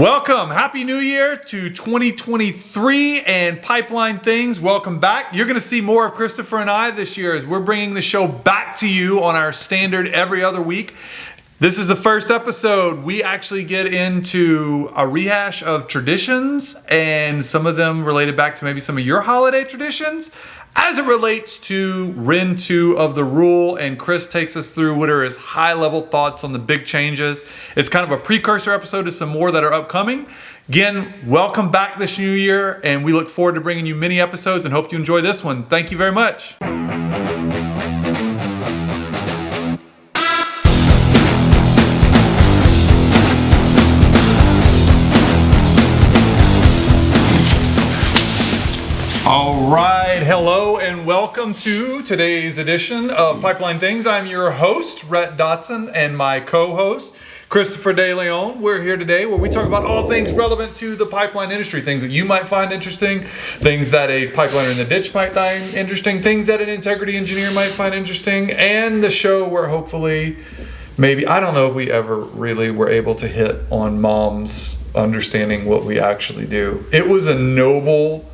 Welcome. Happy New Year to 2023 and Pipeline Things. Welcome back. You're going to see more of Christopher and I this year as we're bringing the show back to you on our standard every other week. This is the first episode. We actually get into a rehash of traditions and some of them related back to maybe some of your holiday traditions as it relates to RIN 2 of the rule, and Chris takes us through what are his high-level thoughts on the big changes. It's kind of a precursor episode to some more that are upcoming. Again, welcome back this new year, and we look forward to bringing you many episodes and hope you enjoy this one. Thank you very much. All right, hello and welcome to today's edition of Pipeline Things. I'm your host, Rhett Dotson, and my co-host, Christopher De Leon. We're here today where we talk about all things relevant to the pipeline industry, things that you might find interesting, things that a pipeliner in the ditch might find interesting, things that an integrity engineer might find interesting, and the show where hopefully, maybe, I don't know if we ever really were able to hit on moms understanding what we actually do. It was a noble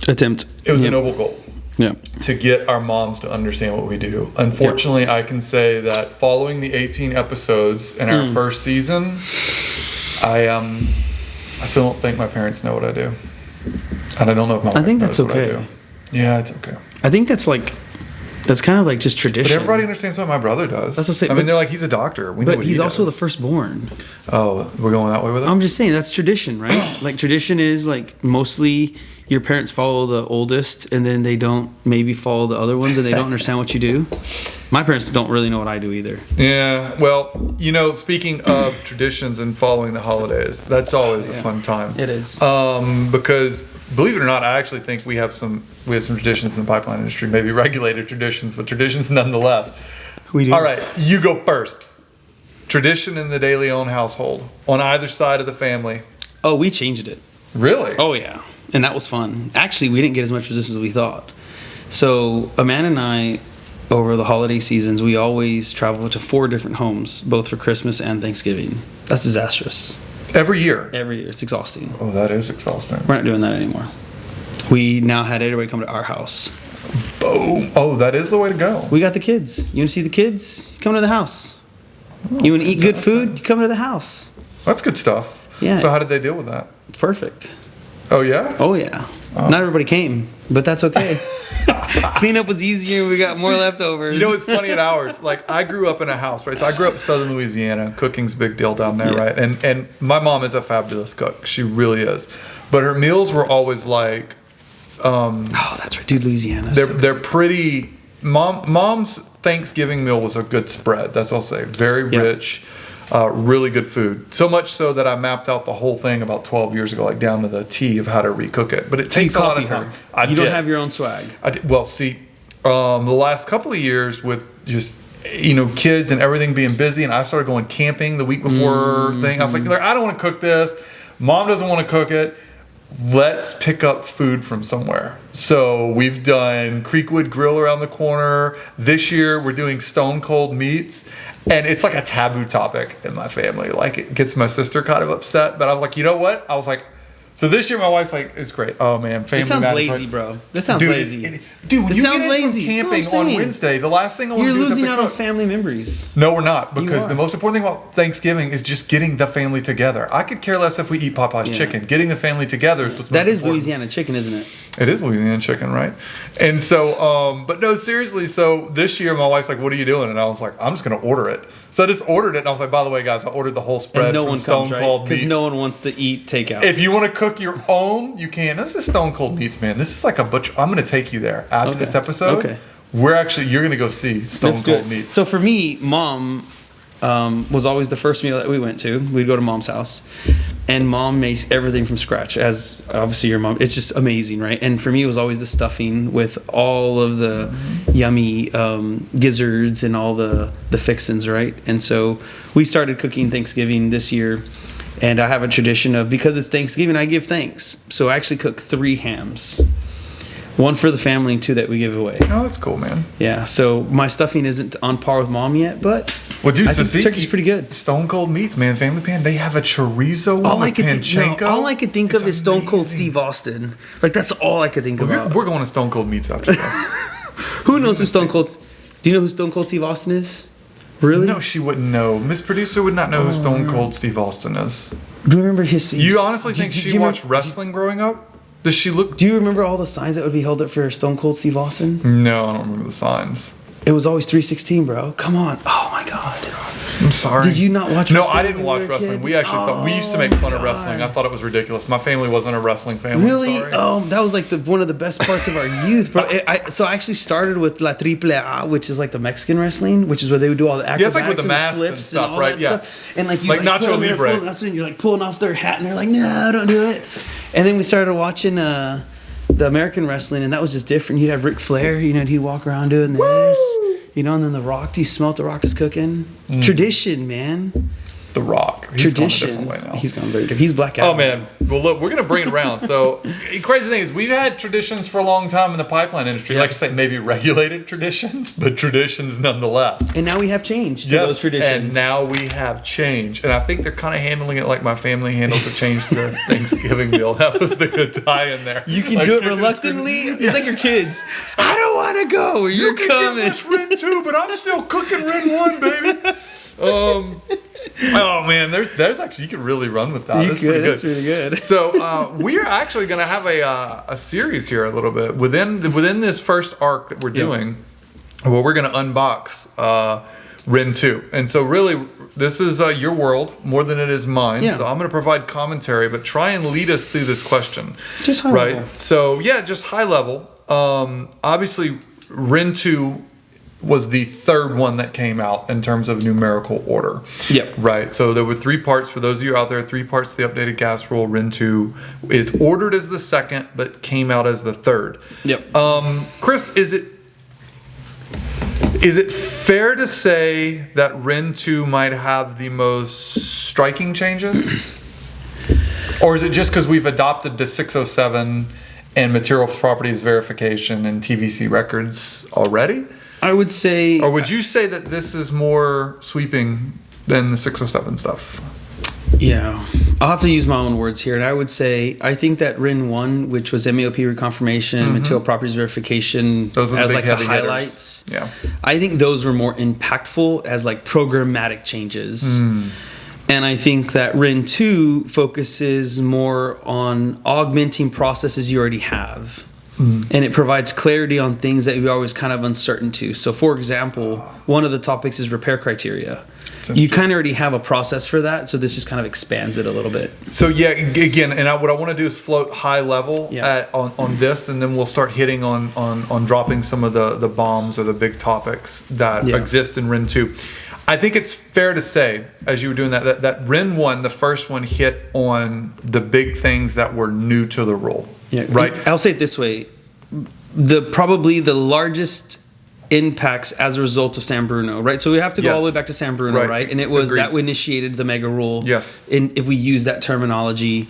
attempt. It was a noble goal. Yeah. To get our moms to understand what we do. Unfortunately, I can say that following the 18 episodes in our first season, I still don't think my parents know what I do. And I don't know if my wife think knows that's what I okay. do. Yeah, it's okay. I think that's kind of like just tradition. But everybody understands what my brother does. That's what I'm saying. I mean, they're like, he's a doctor. We know But what he's he also the does. firstborn. Oh, we're going that way with it? I'm just saying that's tradition, right? Like tradition is like mostly your parents follow the oldest and then they don't maybe follow the other ones and they don't understand what you do. My parents don't really know what I do either. Yeah, well, you know, speaking of traditions and following the holidays, that's always a fun time. It is. Because believe it or not, I actually think we have some traditions in the pipeline industry, maybe regulated traditions, but traditions nonetheless. We do. All right, you go first. Tradition in the De Leon household on either side of the family. Oh, we changed it. Really? Oh, yeah. And that was fun. Actually, we didn't get as much resistance as we thought. So Amanda and I, over the holiday seasons, we always travel to 4 different homes, both for Christmas and Thanksgiving. That's disastrous. Every year? Every year. It's exhausting. Oh, that is exhausting. We're not doing that anymore. We now had everybody come to our house. Boom. Oh, that is the way to go. We got the kids. You want to see the kids? You come to the house. You want to eat good food? You come to the house. That's good stuff. Yeah. So how did they deal with that? It's perfect. Oh, yeah? Oh, yeah. Not everybody came, but that's okay. Cleanup was easier. We got more leftovers. You know, it's funny at ours. Like, I grew up in a house, right? So I grew up in southern Louisiana. Cooking's a big deal down there, right? And my mom is a fabulous cook. She really is. But her meals were always like... oh, that's right. Dude, Louisiana. They're pretty... Mom's Thanksgiving meal was a good spread. That's what I'll say. Very rich. Really good food. So much so that I mapped out the whole thing about 12 years ago, like down to the T of how to recook it. But it takes a lot of time. You don't have your own swag. I did. Well, see, the last couple of years with just, you know, kids and everything being busy, and I started going camping the week before thing. I was like, I don't want to cook this. Mom doesn't want to cook it. Let's pick up food from somewhere. So we've done Creekwood Grill around the corner. This year we're doing Stone Cold Meats. And it's like a taboo topic in my family. Like, it gets my sister kind of upset. But I was like, you know what? I was like, so this year my wife's like, it's great. Oh, man. Family This sounds matters. lazy, bro. This sounds lazy. Dude, when This you sounds get in lazy. from That's what I'm camping on saying. Wednesday, the last thing I want You're to do is losing have out to on cook. family memories. No, we're not. Because are. the most important thing about Thanksgiving is just getting the family together. I could care less if we eat Popeye's chicken. Getting the family together is what's most That is important. Louisiana chicken, isn't it? It is Louisiana chicken, right? And so, but no, seriously. So this year, my wife's like, "What are you doing?" And I was like, "I'm just gonna order it." So I just ordered it, and I was like, "By the way, guys, I ordered the whole spread And no from one Stone comes, right? Cold Because Meats. no one wants to eat takeout. If you want to cook your own, you can. This is Stone Cold Meats, man. This is like a butcher. I'm gonna take you there after this episode. Okay. You're gonna go see Stone That's Cold good. Meats. So for me, Mom was always the first meal that we went to. We'd go to Mom's house, and Mom makes everything from scratch. As obviously your mom, it's just amazing, right? And for me, it was always the stuffing with all of the yummy gizzards and all the fixins, right? And so we started cooking Thanksgiving this year, and I have a tradition of, because it's Thanksgiving, I give thanks. So I actually cook 3 hams. One for the family and 2 that we give away. Oh, that's cool, man. Yeah, so my stuffing isn't on par with mom yet, but Well, dude, I so think turkey's pretty good. Stone Cold Meats, man. Family Pan. They have a chorizo one. All I could think of It's is Stone Cold amazing. Steve Austin. Like, that's all I could think about. We're going to Stone Cold Meats after this. Who knows who Stone Cold... Do you know who Stone Cold Steve Austin is? Really? No, she wouldn't know. Miss Producer would not know who Stone Cold Steve Austin is. Do you remember his... You honestly think do she you watched remember- wrestling growing up? Does she look... Do you remember all the signs that would be held up for Stone Cold Steve Austin? No, I don't remember the signs. It was always 316, bro. Come on. Oh, my God. I'm sorry. Did you not watch No, wrestling I didn't when you watch were a wrestling. kid? We actually thought... We used to make fun of God. wrestling. I thought it was ridiculous. My family wasn't a wrestling family. Really? I'm sorry. Oh, that was like one of the best parts of our youth, bro. So I actually started with La Triple A, which is like the Mexican wrestling, which is where they would do all the acrobatics it's like with the and masks and flips stuff, all right? that Yeah. stuff. And like you Like Nacho put them there Libre. full wrestling, you're like pulling off their hat, and they're like, no, don't do it. And then we started watching the American wrestling, and that was just different. You'd have Ric Flair, he'd walk around doing this, and then The Rock. Do you smell what The Rock is cooking? Tradition, man. The Rock. He's Tradition. gone a different way now. He's gone very different. He's Black Adam. Oh man, well look, we're gonna bring it around. So crazy thing is, we've had traditions for a long time in the pipeline industry. Yeah. Like I say, maybe regulated traditions, but traditions nonetheless. And now we have change to those traditions. and now we have change, and I think they're kind of handling it like my family handles the change to their Thanksgiving meal. That was the good tie in there. You can Like, do it you're just reluctantly. It's like your kids. I don't want to go. You're coming. Give us RIN 2, but I'm still cooking RIN 1, baby. Oh man, there's actually, you could really run with that. That's pretty good. That's really good. So we are actually going to have a series here a little bit within this first arc that we're doing. Well, we're going to unbox RIN 2, and so really this is your world more than it is mine. Yeah. So I'm going to provide commentary, but try and lead us through this question. Just high right. level. So yeah, just high level. Obviously, RIN 2 was the third one that came out in terms of numerical order. Yep. Right. So there were 3 parts for those of you out there. 3 parts to the updated gas rule. RIN 2 is ordered as the second, but came out as the third. Yep. Chris, is it fair to say that RIN 2 might have the most striking changes? Or is it just because we've adopted the 607 and material properties verification and TVC records already? I would say... Or would you say that this is more sweeping than the 607 stuff? Yeah. I'll have to use my own words here. And I would say, I think that RIN 1, which was MAOP reconfirmation, material properties verification, Those were the as big like the heavy hitters. highlights. Yeah. I think those were more impactful as like programmatic changes. And I think that RIN 2 focuses more on augmenting processes you already have. And it provides clarity on things that you're always kind of uncertain to. So, for example, one of the topics is repair criteria. You kind of already have a process for that, so this just kind of expands it a little bit. So yeah, again, and what I want to do is float high level on this, and then we'll start hitting on dropping some of the bombs or the big topics that exist in RIN 2. I think it's fair to say, as you were doing that RIN 1, the first one, hit on the big things that were new to the rule. Yeah, right. I'll say it this way: probably the largest impacts as a result of San Bruno, right? So we have to go all the way back to San Bruno, right? And it was that we initiated the mega rule. Yes. And if we use that terminology,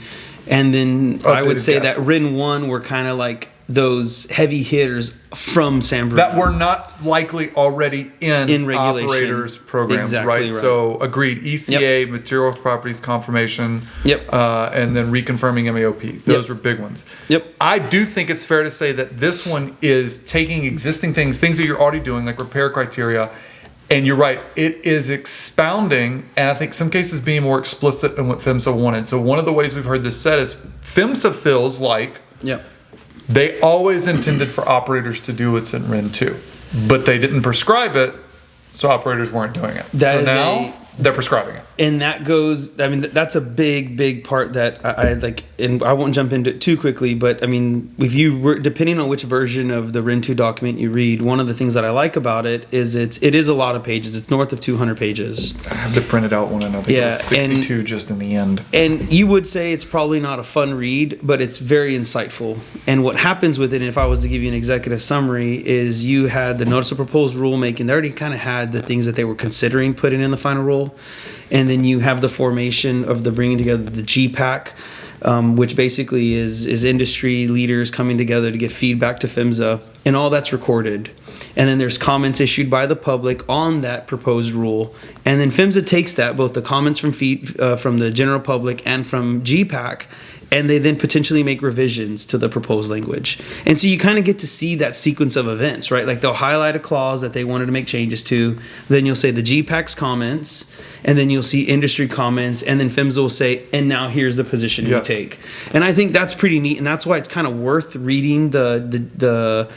and then I would say that RIN 1 were kind of like those heavy hitters from San Bruno that were not likely already in regulation. Operators programs, Exactly right? So agreed. ECA, material properties confirmation, and then reconfirming MAOP. Those were big ones. I do think it's fair to say that this one is taking existing things that you're already doing, like repair criteria, and you're right, it is expounding, and I think some cases being more explicit in what PHMSA wanted. So one of the ways we've heard this said is PHMSA feels like they always intended for operators to do what's in RIN 2, but they didn't prescribe it, so operators weren't doing it. So now they're prescribing it. And that goes, I mean, that's a big part that I like, and I won't jump into it too quickly, but I mean, if you were, depending on which version of the RIN 2 document you read, one of the things that I like about it is it is a lot of pages. It's north of 200 pages. I have to print it out one another. Yeah, 62 just in the end. And you would say it's probably not a fun read, but it's very insightful. And what happens with it, if I was to give you an executive summary, is you had the notice of proposed rulemaking. They already kind of had the things that they were considering putting in the final rule. And then you have the formation of the bringing together the GPAC, which basically is industry leaders coming together to give feedback to PHMSA, and all that's recorded. And then there's comments issued by the public on that proposed rule. And then PHMSA takes that, both the comments from the general public and from GPAC, and they then potentially make revisions to the proposed language. And so you kind of get to see that sequence of events, right? Like they'll highlight a clause that they wanted to make changes to, then you'll say the GPAC's comments, and then you'll see industry comments, and then PHMSA will say, and now here's the position we take. And I think that's pretty neat, and that's why it's kind of worth reading the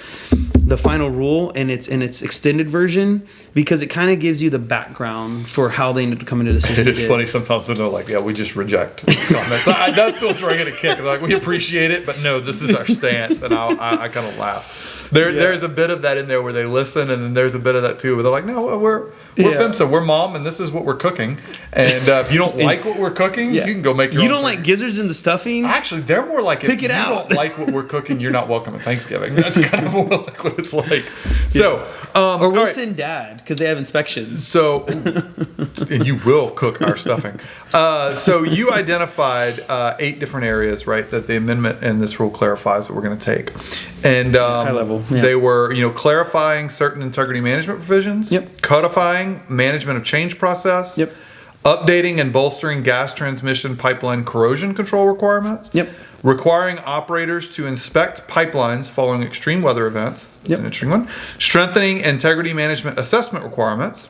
final rule and its extended version, because it kind of gives you the background for how they ended up coming to the decision. It's funny sometimes they're like, yeah, we just reject these comments. That's what's where I get a kick. They're like, we appreciate it, but no, this is our stance. And I kind of laugh. There's a bit of that in there where they listen, and then there's a bit of that too where they're like, no, we're PHMSA, we're mom, and this is what we're cooking. And if you don't like what we're cooking, you can go make your own. You don't like gizzards in the stuffing? Actually, they're more like, if you don't like what we're cooking, you're not welcome at Thanksgiving. That's kind of more like what it's like. So, or we'll send dad because they have inspections. So, and you will cook our stuffing. So you identified 8 different areas, right, that the amendment in this rule clarifies that we're going to take. And high level, they were, clarifying certain integrity management provisions, codifying management of change process, updating and bolstering gas transmission pipeline corrosion control requirements, requiring operators to inspect pipelines following extreme weather events. That's an interesting one. Strengthening integrity management assessment requirements.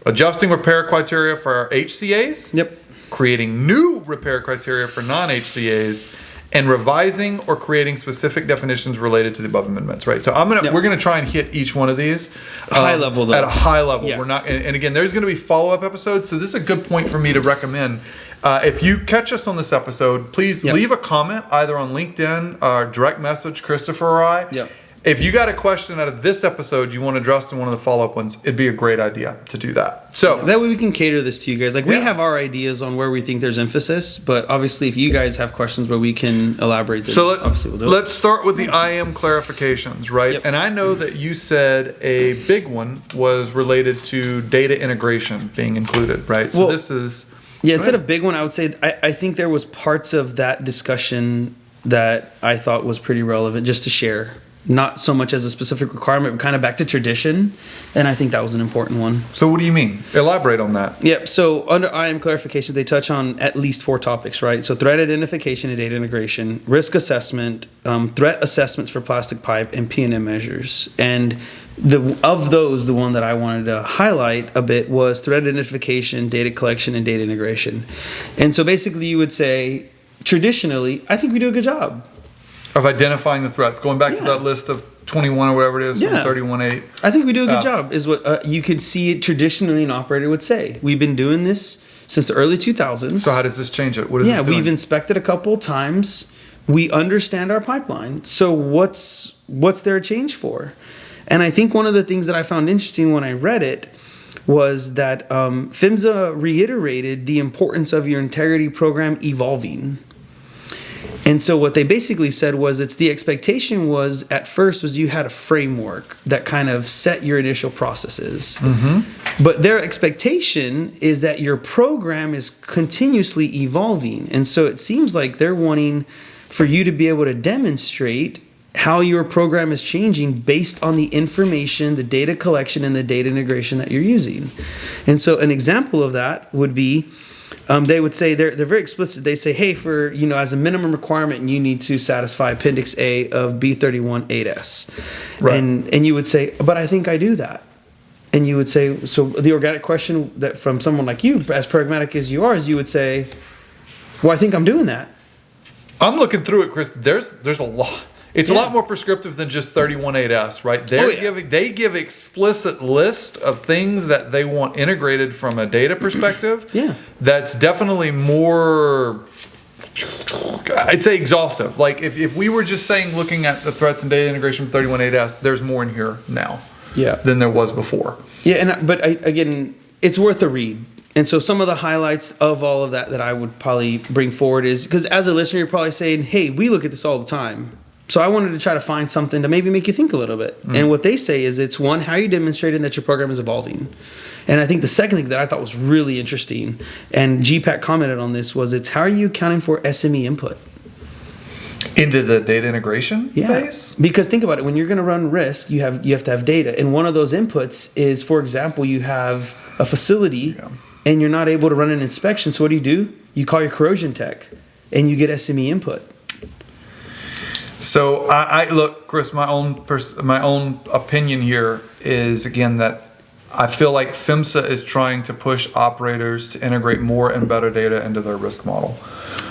Adjusting repair criteria for our HCAs. Creating new repair criteria for non-HCAs. And revising or creating specific definitions related to the above amendments, right? So we're gonna try and hit each one of these high level, though. At a high level. We're not, and again, there's gonna be follow-up episodes. So this is a good point for me to recommend. If you catch us on this episode, please leave a comment either on LinkedIn or direct message Christopher or I. If you got a question out of this episode you want addressed in one of the follow-up ones, it'd be a great idea to do that. So that way we can cater this to you guys. Like we have our ideas on where we think there's emphasis, but obviously if you guys have questions where we can elaborate, then obviously we'll do it. Let's start with the IM clarifications, right? And I know that you said a big one was related to data integration being included, right? So this is... instead of big one, I would say I think there was parts of that discussion that I thought was pretty relevant just to share. Not so much as a specific requirement, but kind of back to tradition. And I think that was an important one. So what do you mean? Elaborate on that. Yep. So under IM clarifications, they touch on at least 4 topics, right? So threat identification and data integration, risk assessment, threat assessments for plastic pipe, and P&M measures. And of those, the one that I wanted to highlight a bit was threat identification, data collection, and data integration. And so basically you would say, traditionally, I think we do a good job of identifying the threats, going back to that list of 21 or whatever it is, from 31.8. I think we do a good job, is what you could see it traditionally an operator would say. We've been doing this since the early 2000s. So how does this change it? What is this doing? We've inspected a couple of times. We understand our pipeline. So what's there a change for? And I think one of the things that I found interesting when I read it was that PHMSA reiterated the importance of your integrity program evolving. And so what they basically said was the expectation was at first was you had a framework that kind of set your initial processes. But their expectation is that your program is continuously evolving. And so it seems like they're wanting for you to be able to demonstrate how your program is changing based on the information, the data collection, and the data integration that you're using. And so an example of that would be they would say they're very explicit. They say, hey, for as a minimum requirement, you need to satisfy Appendix A of B31.8S. Right. And you would say, but I think I do that. And you would say, so the organic question that from someone like you, as pragmatic as you are, is you would say, well, I think I'm doing that. I'm looking through it, Chris. There's a lot. It's a lot more prescriptive than just 31.8S, right? They give explicit list of things that they want integrated from a data perspective. That's definitely more, I'd say, exhaustive. Like if we were just saying, looking at the threats and data integration from 31.8S, there's more in here now than there was before. Again, it's worth a read. And so some of the highlights of all of that I would probably bring forward is, because as a listener, you're probably saying, hey, we look at this all the time. So I wanted to try to find something to maybe make you think a little bit. And what they say is it's one, how are you demonstrating that your program is evolving? And I think the second thing that I thought was really interesting, and GPAC commented on this, was it's how are you accounting for SME input? Into the data integration phase? Because think about it, when you're going to run risk, you have to have data. And one of those inputs is, for example, you have a facility and you're not able to run an inspection. So what do? You call your corrosion tech and you get SME input. So I look, Chris, my own opinion here is, again, that I feel like PHMSA is trying to push operators to integrate more and better data into their risk model.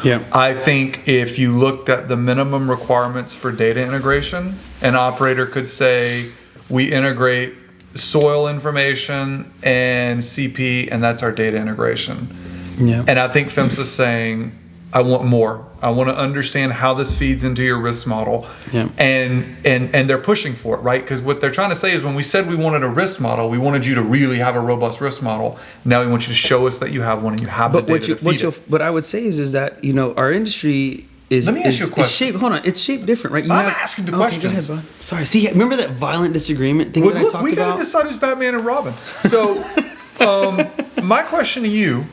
Yeah. I think if you looked at the minimum requirements for data integration, an operator could say, we integrate soil information and CP, and that's our data integration. Yeah. And I think PHMSA is saying, I want more. I want to understand how this feeds into your risk model. Yeah. And they're pushing for it, right? Because what they're trying to say is, when we said we wanted a risk model, we wanted you to really have a robust risk model. Now we want you to show us that you have one and you have the data to feed it. What I would say is that, our industry is, Let me ask you a question. It's shaped different, right? I'm asking the question. Go ahead, bud. Sorry. See, remember that violent disagreement thing that I talked about? We got to decide who's Batman and Robin. So my question to you,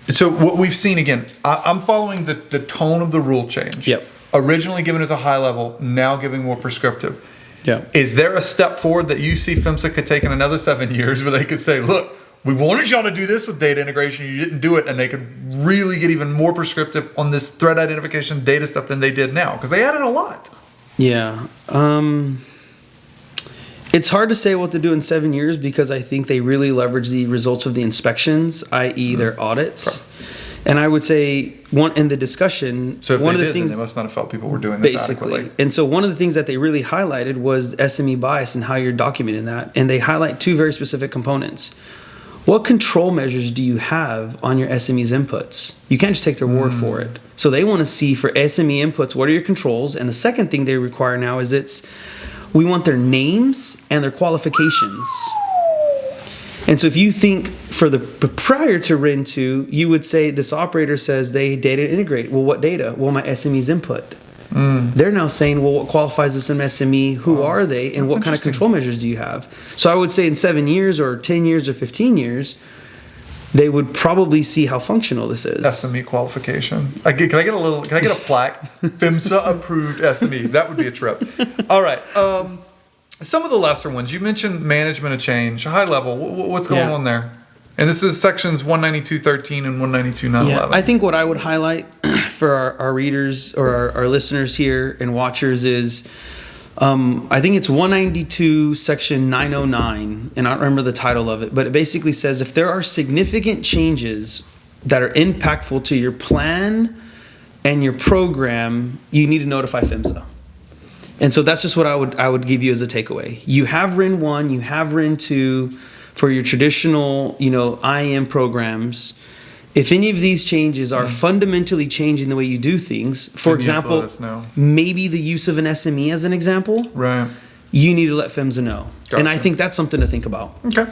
so what we've seen, again, I'm following the tone of the rule change. Yep. Originally given as a high level, now giving more prescriptive. Yeah. Is there a step forward that you see PHMSA could take in another 7 years where they could say, look, we wanted y'all to do this with data integration, you didn't do it, and they could really get even more prescriptive on this threat identification data stuff than they did now? Because they added a lot. Yeah. It's hard to say what to do in 7 years because I think they really leverage the results of the inspections, i.e. their audits. Right. And I would say in the discussion, so if one they of the did, things then they must not have felt people were doing this basically adequately. And so one of the things that they really highlighted was SME bias and how you're documenting that. And they highlight two very specific components. What control measures do you have on your SME's inputs? You can't just take their word for it. So they want to see for SME inputs, what are your controls? And the second thing they require now is we want their names and their qualifications. And so if you think prior to RIN 2, you would say this operator says they data integrate. Well, what data? Well, my SME's input. They're now saying, well, what qualifies as an SME? Who are they? And what kind of control measures do you have? So I would say in 7 years or 10 years or 15 years, they would probably see how functional this is. SME qualification. Can I get a plaque? PHMSA approved SME. That would be a trip. All right. Some of the lesser ones. You mentioned management of change, high level. What's going on there? And this is sections 192.13 and 192.911. Yeah, I think what I would highlight for our readers or our listeners here and watchers is, I think it's 192 section 909, and I don't remember the title of it, but it basically says if there are significant changes that are impactful to your plan and your program, you need to notify PHMSA. And so that's just what I would give you as a takeaway. You have RIN 1, you have RIN 2 for your traditional, IM programs. If any of these changes are fundamentally changing the way you do things, for example, maybe the use of an SME as an example, right? You need to let PHMSA know. Gotcha. And I think that's something to think about. Okay.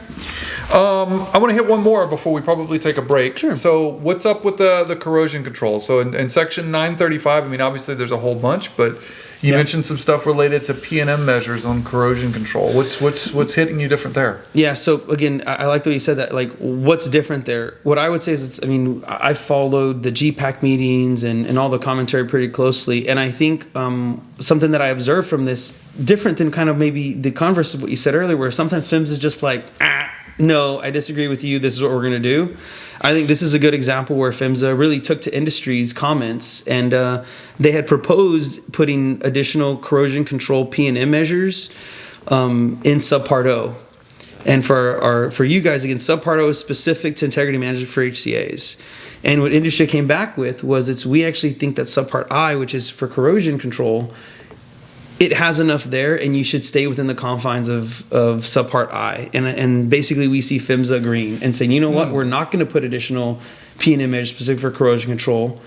I want to hit one more before we probably take a break. Sure. So what's up with the corrosion control? So in section 935, obviously there's a whole bunch, but you mentioned some stuff related to P&M measures on corrosion control. What's hitting you different there? Yeah, so again, I like the way you said that. Like, what's different there? What I would say is, I followed the GPAC meetings and all the commentary pretty closely, and I think something that I observed from this, different than kind of maybe the converse of what you said earlier, where sometimes PHMSA is just like, no, I disagree with you, this is what we're going to do. I think this is a good example where PHMSA really took to industry's comments, and they had proposed putting additional corrosion control P&M measures in subpart O. And for you guys, again, subpart O is specific to integrity management for HCAs. And what industry came back with was we actually think that subpart I, which is for corrosion control, it has enough there, and you should stay within the confines of subpart I. And basically, we see PHMSA agreeing and saying, you know what, we're not going to put additional P&M measures specific for corrosion control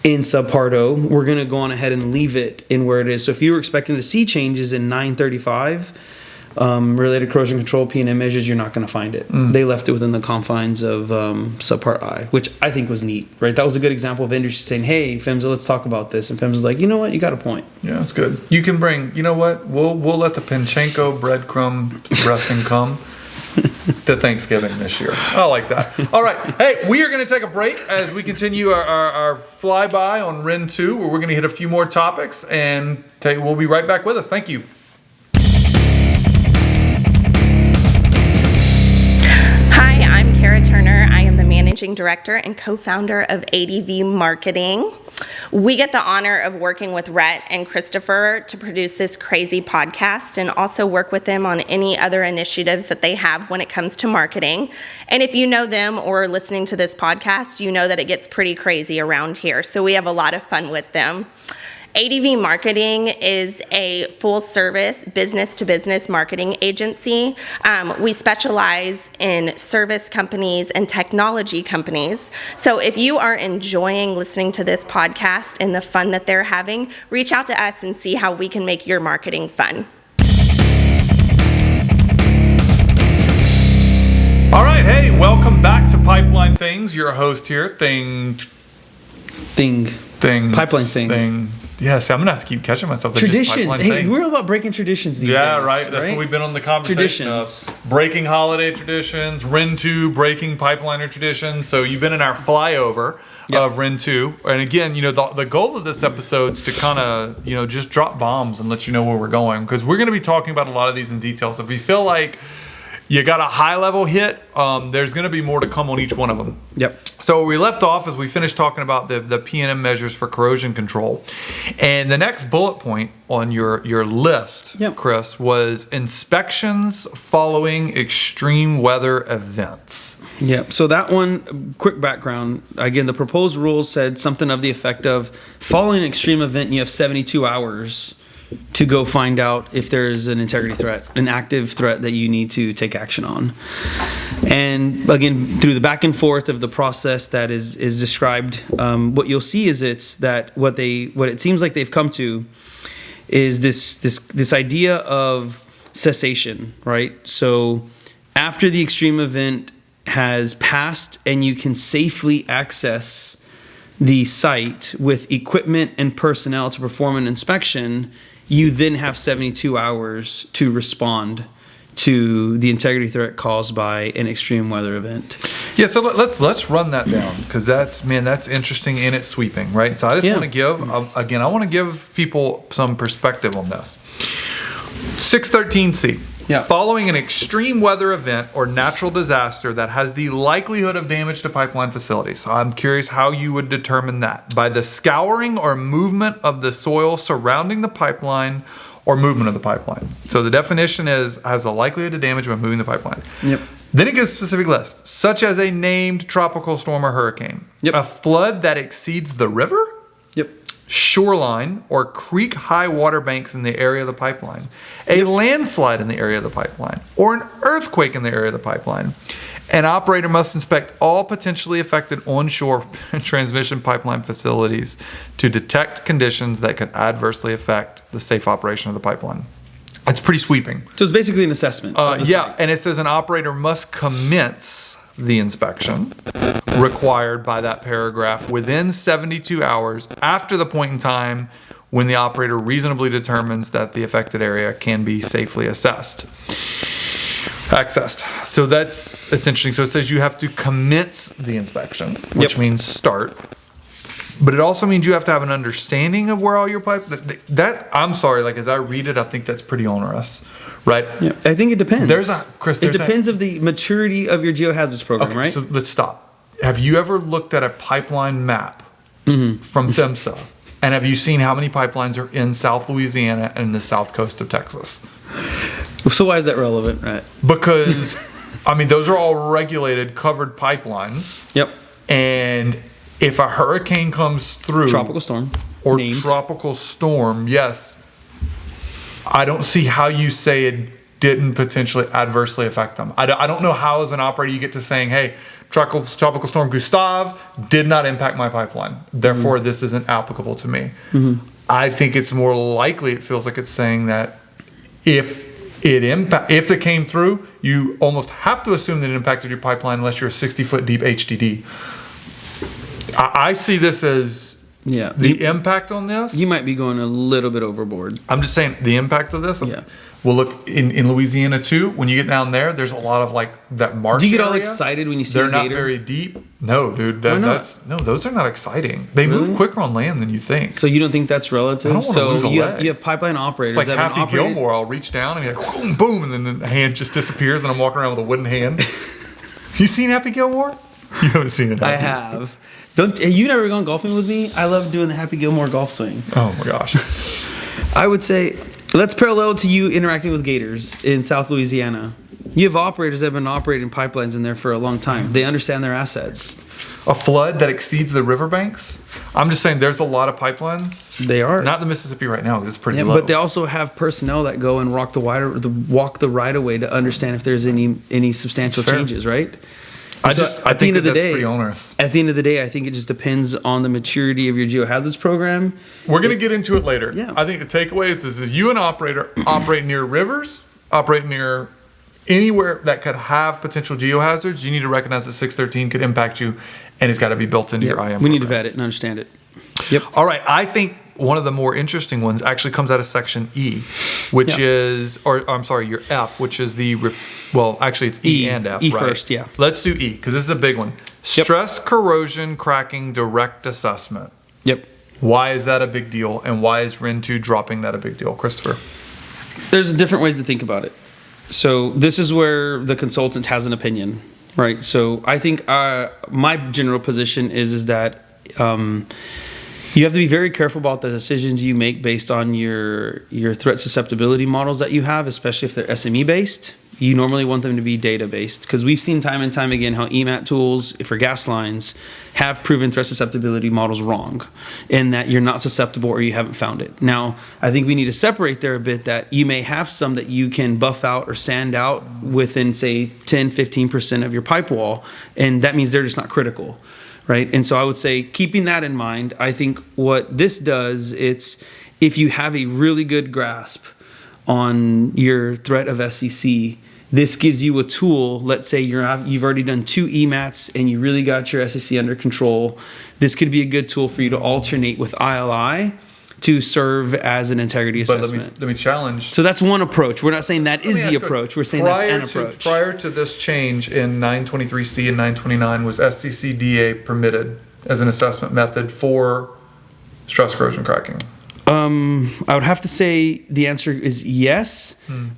in subpart O. We're going to go on ahead and leave it in where it is. So if you were expecting to see changes in 935, related corrosion control P&M measures, you're not going to find it. They left it within the confines of subpart I, which I think was neat, right? That was a good example of industry saying, hey, PHMSA, let's talk about this. And PHMSA's like, you know what? You got a point. Yeah, that's good. You can bring, you know what? We'll let the Panchenko breadcrumb dressing come to Thanksgiving this year. I like that. All right. Hey, we are going to take a break as we continue our flyby on RIN 2, where we're going to hit a few more topics, and we'll be right back with us. Thank you. Hi, I'm Kara Turner. I am the Managing Director and co-founder of ADV Marketing. We get the honor of working with Rhett and Christopher to produce this crazy podcast and also work with them on any other initiatives that they have when it comes to marketing. And if you know them or are listening to this podcast, you know that it gets pretty crazy around here. So we have a lot of fun with them. ADV Marketing is a full-service business-to-business marketing agency. We specialize in service companies and technology companies. So if you are enjoying listening to this podcast and the fun that they're having, reach out to us and see how we can make your marketing fun. All right. Hey, welcome back to Pipeline Things. Your host here, Pipeline thing. Yeah, see, I'm gonna have to keep catching myself. Traditions. Hey, we're all about breaking traditions these days. Yeah, right. That's what we've been on the conversation Traditions. of. Breaking holiday traditions, RIN 2, breaking pipeliner traditions. So you've been in our flyover of RIN 2. And again, the goal of this episode is to kind of, just drop bombs and let you know where we're going. Because we're going to be talking about a lot of these in detail. So if you feel like you got a high level hit, there's going to be more to come on each one of them. Yep. So where we left off is we finished talking about the P&M measures for corrosion control. And the next bullet point on your list, Chris, was inspections following extreme weather events. Yeah, so that one, quick background. Again, the proposed rules said something of the effect of following an extreme event, you have 72 hours to go find out if there's an integrity threat, an active threat that you need to take action on. And again, through the back and forth of the process that is described, what you'll see is what it seems like they've come to is this idea of cessation, right? So after the extreme event has passed and you can safely access the site with equipment and personnel to perform an inspection, you then have 72 hours to respond to the integrity threat caused by an extreme weather event. Yeah, so let's run that down, because that's interesting and it's sweeping, right? So I just want to give I want to give people some perspective on this. 613C. Yeah. Following an extreme weather event or natural disaster that has the likelihood of damage to pipeline facilities. So I'm curious how you would determine that. By the scouring or movement of the soil surrounding the pipeline or movement of the pipeline. So the definition has the likelihood of damage by moving the pipeline. Yep. Then it gives a specific list, such as a named tropical storm or hurricane. Yep. A flood that exceeds the river, Yep. shoreline, or creek high water banks in the area of the pipeline, a landslide in the area of the pipeline, or an earthquake in the area of the pipeline. An operator must inspect all potentially affected onshore transmission pipeline facilities to detect conditions that could adversely affect the safe operation of the pipeline. It's pretty sweeping. So it's basically an assessment. Of the site. And it says an operator must commence the inspection required by that paragraph within 72 hours after the point in time when the operator reasonably determines that the affected area can be safely accessed. So that's interesting. So it says you have to commence the inspection, which means start. But it also means you have to have an understanding of where all your pipe. I'm sorry, like as I read it, I think that's pretty onerous, right? Yeah, I think it depends. It depends of the maturity of your geohazards program, right? So let's stop. Have you ever looked at a pipeline map from PHMSA? And have you seen how many pipelines are in South Louisiana and the south coast of Texas? So why is that relevant, right? Because, those are all regulated, covered pipelines. Yep. And if a hurricane comes through... Tropical storm. Tropical storm, yes. I don't see how you say it didn't potentially adversely affect them. I don't know how as an operator you get to saying, hey, Tropical Storm Gustav did not impact my pipeline. Therefore, this isn't applicable to me. I think it's more likely, it feels like it's saying that if if it came through, you almost have to assume that it impacted your pipeline unless you're a 60-foot deep HDD. I see this as the impact on this. You might be going a little bit overboard. I'm just saying the impact of this. Yeah. Well, look, in Louisiana too, when you get down there's a lot of like that marsh. Do you get all area. excited when you see They're a not gator? very deep. No, dude. Why not? Those are not exciting. They Really? move quicker on land than you think. So you don't think that's relative? I don't wanna lose a leg. You have pipeline operators. It's like that have Happy operated- Gilmore. I'll reach down and be like, boom, boom, and then the hand just disappears, and I'm walking around with a wooden hand. You seen Happy Gilmore? You haven't seen it. I have. Have you never gone golfing with me? I love doing the Happy Gilmore golf swing. Oh my gosh. I would say, let's parallel to you interacting with gators in South Louisiana. You have operators that have been operating pipelines in there for a long time. They understand their assets. A flood that exceeds the riverbanks? I'm just saying there's a lot of pipelines. They are. Not the Mississippi right now because it's pretty Yeah, low. but they also have personnel that go and walk the right of way to understand if there's any substantial That's fair. changes, right? I So think that's pretty onerous. At the end of the day, I think it just depends on the maturity of your geohazards program. We're going to get into it later. Yeah. I think the takeaway is you an operator operate near rivers, operate near anywhere that could have potential geohazards. You need to recognize that 613 could impact you, and it's got to be built into your IM. We need to vet it and understand it. Yep. All right. I think one of the more interesting ones actually comes out of section E, which is, or I'm sorry, your F, which is actually it's E and F. E right? first, yeah. Let's do E because this is a big one. Stress corrosion cracking direct assessment. Yep. Why is that a big deal, and why is RIN 2 dropping that a big deal, Christopher? There's different ways to think about it. So this is where the consultant has an opinion, right? So I think my general position is that you have to be very careful about the decisions you make based on your threat susceptibility models that you have, especially if they're SME based. You normally want them to be data based because we've seen time and time again how EMAT tools for gas lines have proven threat susceptibility models wrong in that you're not susceptible or you haven't found it. Now, I think we need to separate there a bit that you may have some that you can buff out or sand out within, say, 10, 15% of your pipe wall, and that means they're just not critical. Right. And so I would say, keeping that in mind, I think what this does, it's if you have a really good grasp on your threat of SCC, this gives you a tool. Let's say you've already done 2 EMATs and you really got your SCC under control. This could be a good tool for you to alternate with ILI to serve as an integrity assessment. But let me challenge. So that's one approach. We're not saying that is the approach. We're saying that's an approach. Prior to this change in 923C and 929, was SCCDA permitted as an assessment method for stress corrosion cracking? I would have to say the answer is yes,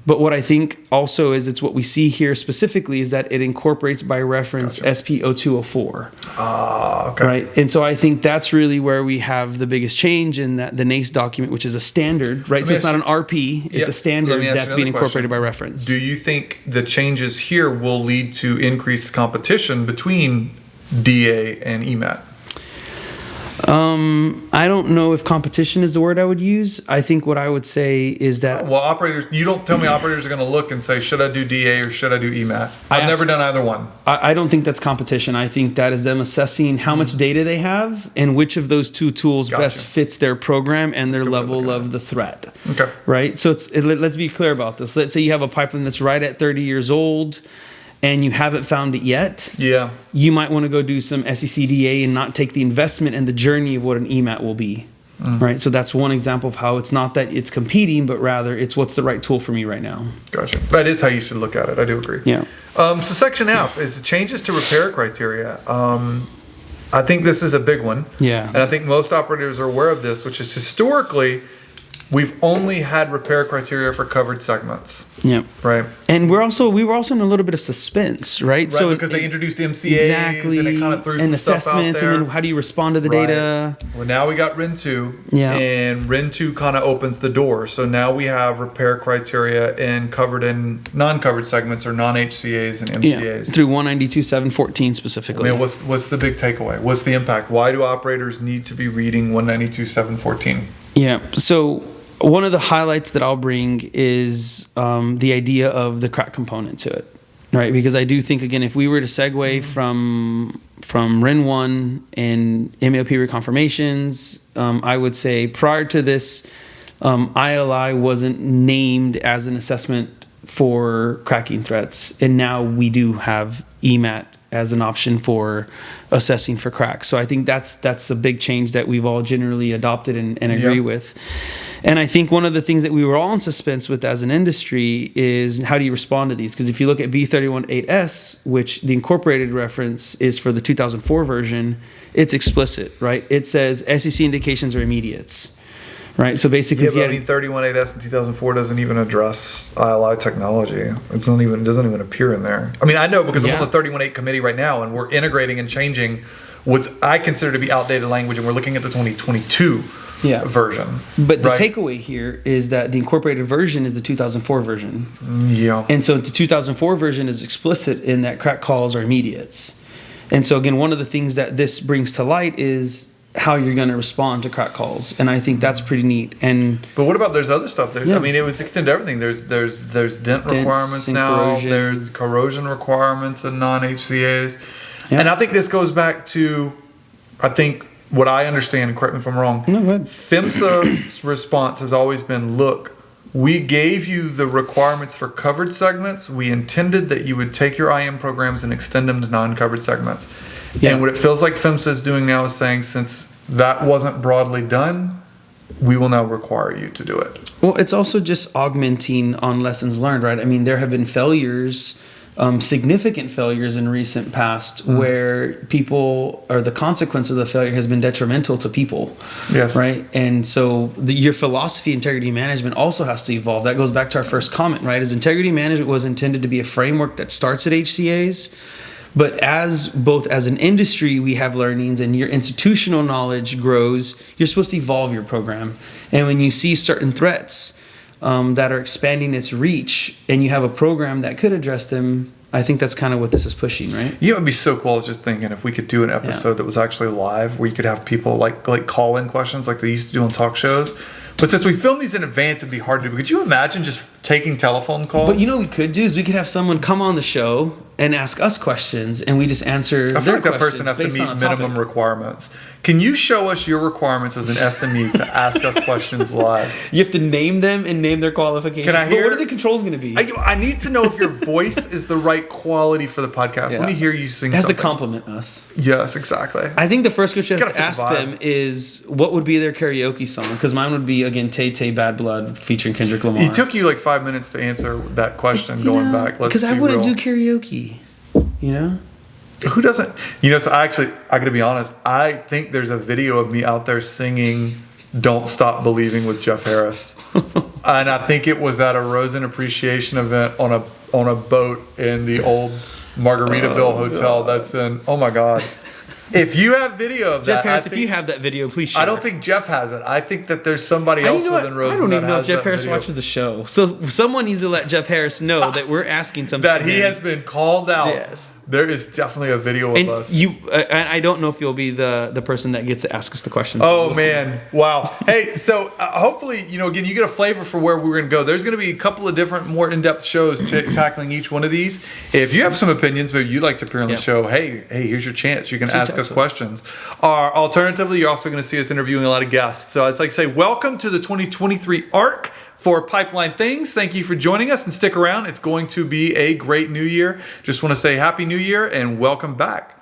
but what I think also is it's what we see here specifically is that it incorporates by reference SP0204. Okay. Right, and so I think that's really where we have the biggest change in that the NACE document, which is a standard, right? So it's not an RP; it's a standard that's being incorporated by reference. Do you think the changes here will lead to increased competition between DA and EMAT? I don't know if competition is the word I would use. I think what I would say is that you don't tell me operators are going to look and say, should I do DA or should I do EMAT? I've never done either one. I don't think that's competition. I think that is them assessing how much data they have and which of those 2 tools best fits their program and their level of the threat. Okay. Right? So let's be clear about this. Let's say you have a pipeline that's right at 30 years old and you haven't found it yet. Yeah. You might want to go do some SCCDA and not take the investment and the journey of what an EMAT will be. Right? So that's one example of how it's not that it's competing, but rather it's what's the right tool for me right now. Gotcha. That is how you should look at it. I do agree. Yeah. So section F is changes to repair criteria. I think this is a big one. Yeah. And I think most operators are aware of this, which is historically, we've only had repair criteria for covered segments. Yep. Right. And we were also in a little bit of suspense, right? Right, so because they introduced MCAs and it kind of threw some stuff out there. And then how do you respond to the data? Well, now we got RIN 2. Yeah. And RIN 2 kind of opens the door. So now we have repair criteria in covered and non-covered segments or non-HCAs and MCAs. Yeah, through 192.714 specifically. I mean, what's the big takeaway? What's the impact? Why do operators need to be reading 192.714? Yeah. So one of the highlights that I'll bring is the idea of the crack component to it, right? Because I do think, again, if we were to segue from RIN 1 and MAOP reconfirmations, I would say prior to this, ILI wasn't named as an assessment for cracking threats, and now we do have EMAT as an option for assessing for cracks. So I think that's a big change that we've all generally adopted and agree with. And I think one of the things that we were all in suspense with as an industry is how do you respond to these? Because if you look at B318S, which the incorporated reference is for the 2004 version, it's explicit, right? It says SEC indications are immediates. Right, so basically, yeah, but 318S in 2004 doesn't even address ILI technology. It doesn't even appear in there. I mean, I know because I'm on the 318 committee right now, and we're integrating and changing what I consider to be outdated language, and we're looking at the 2022 version. But the takeaway here is that the incorporated version is the 2004 version. Yeah. And so the 2004 version is explicit in that crack calls are immediates. And so again, one of the things that this brings to light is how you're going to respond to crack calls, and I think that's pretty neat. But what about there's other stuff? I mean, it was extended everything. There's dent requirements now. Corrosion. There's corrosion requirements in non-HCA's, and I think this goes back to, I think what I understand. And correct me if I'm wrong. No, go ahead. PHMSA's response has always been, look, we gave you the requirements for covered segments. We intended that you would take your IM programs and extend them to non-covered segments. Yeah. And what it feels like PHMSA is doing now is saying, since that wasn't broadly done, we will now require you to do it. Well, it's also just augmenting on lessons learned, right? I mean, there have been failures, significant failures in recent past where people, or the consequence of the failure has been detrimental to people. Yes. Right? And so your philosophy, integrity management also has to evolve. That goes back to our first comment, right? As integrity management was intended to be a framework that starts at HCA's, but as an industry, we have learnings and your institutional knowledge grows, you're supposed to evolve your program. And when you see certain threats that are expanding its reach and you have a program that could address them, I think that's kind of what this is pushing, right? Yeah, it would be so cool. I was just thinking if we could do an episode that was actually live where you could have people like call-in questions like they used to do on talk shows. But since we film these in advance, it'd be hard to do. Could you imagine just taking telephone calls? But you know what we could do is we could have someone come on the show and ask us questions, and we just answer. I feel like that person has to meet minimum requirements. Can you show us your requirements as an SME to ask us questions live? You have to name them and name their qualifications. Can I hear? But what are the controls going to be? I need to know if your voice is the right quality for the podcast. Let me hear you sing. It has something. to compliment us. Yes, exactly. I think the first question you have to ask them is what would be their karaoke song? Because mine would be, again, Tay Tay Bad Blood featuring Kendrick Lamar. It took you like 5 minutes to answer that question going back. Because I wouldn't do karaoke, you know? Who doesn't? You know, so I gotta be honest, I think there's a video of me out there singing Don't Stop Believing with Jeff Harris. And I think it was at a Rosen appreciation event on a boat in the old Margaritaville hotel that's in, oh my God. If you have video of Jeff that, Harris, if you have that video, please share. I don't think Jeff has it. I think that there's somebody else within Rosen. I don't even know if Jeff Harris watches the show. So someone needs to let Jeff Harris know that we're asking something. That he has been called out. Yes. There is definitely a video of us. And I don't know if you'll be the person that gets to ask us the questions. Oh, man. Wow. Hey, so hopefully, again, you get a flavor for where we're going to go. There's going to be a couple of different, more in-depth shows tackling each one of these. If you have some opinions, maybe you'd like to appear on the show, hey, here's your chance. You can ask us questions. Or alternatively, you're also going to see us interviewing a lot of guests. So I'd like to say welcome to the 2023 ARC for Pipeline Things. Thank you for joining us, and stick around. It's going to be a great new year. Just want to say Happy New Year and welcome back.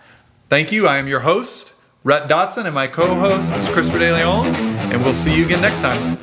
Thank you. I am your host, Rhett Dotson, and my co-host is Christopher De Leon, and we'll see you again next time.